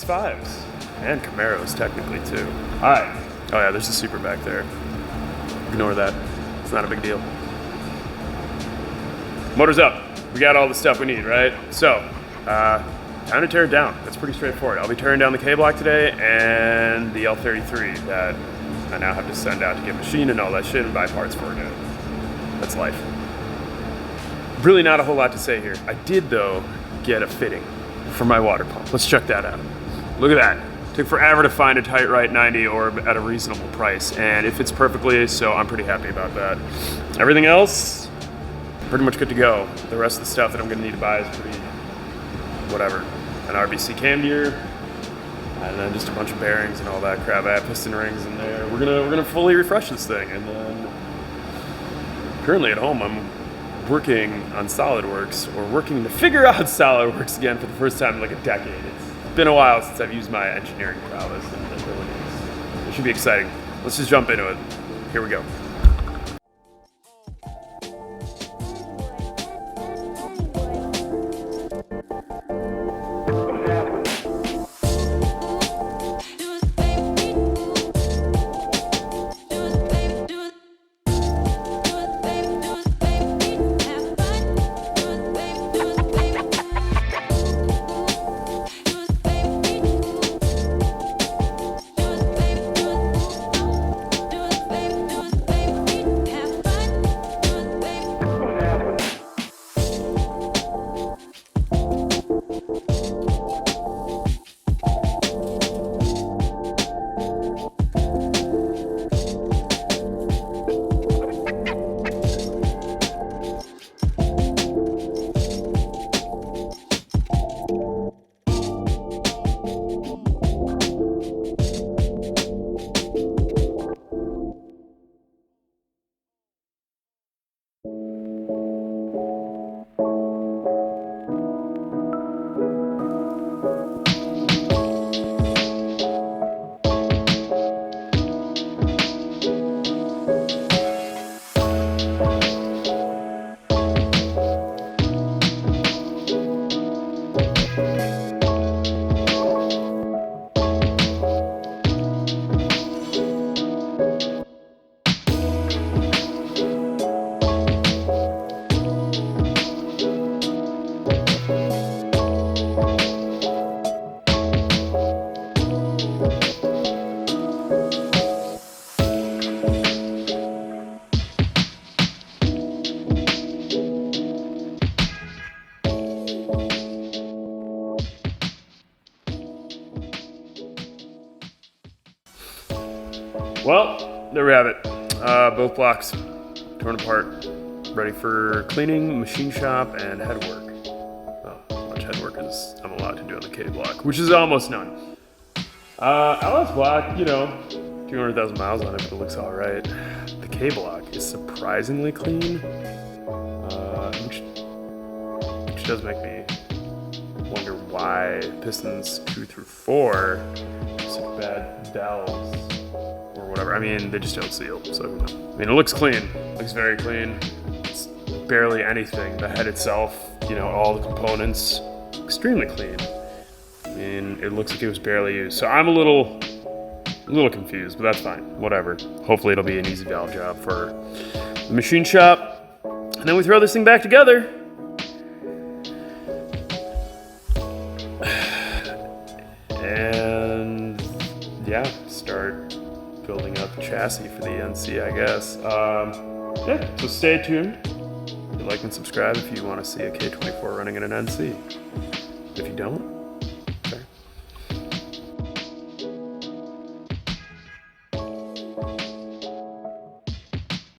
X5s and Camaros technically too. All right. Oh yeah, there's a Super back there. Ignore that. It's not a big deal. Motor's up. We got all the stuff we need, right? So, time to tear it down. That's pretty straightforward. I'll be tearing down the K-block today and the L33 that I now have to send out to get machined and all that shit and buy parts for again. That's life. Really not a whole lot to say here. I did, though, get a fitting for my water pump. Let's check that out. Look at that. Took forever to find a tight right 90 orb at a reasonable price, and it fits perfectly, so I'm pretty happy about that. Everything else, pretty much good to go. The rest of the stuff that I'm gonna need to buy is pretty whatever. An RBC cam gear, and then just a bunch of bearings and all that crap. I have piston rings in there. We're gonna fully refresh this thing, and then currently at home I'm working on SolidWorks, or working to figure out SolidWorks again for the first time in like a decade. It's been a while since I've used my engineering prowess and abilities. It should be exciting. Let's just jump into it. Here we go. Well, there we have it. Both blocks torn apart, ready for cleaning, machine shop, and head work. Well, as much head work as I'm allowed to do on the K block, which is almost none. LS block, 200,000 miles on it, but it looks all right. The K block is surprisingly clean, which does make me wonder why pistons 2 through 4 have such bad valves. Whatever. I mean, they just don't seal, so who knows? I mean, it looks clean. It looks very clean. It's barely anything. The head itself, all the components, extremely clean. I mean, it looks like it was barely used. So I'm a little confused, but that's fine. Whatever. Hopefully it'll be an easy valve job for the machine shop. And then we throw this thing back together. And yeah, start building up the chassis for the NC, I guess. Yeah, so stay tuned. Like and subscribe if you want to see a K24 running in an NC. If you don't,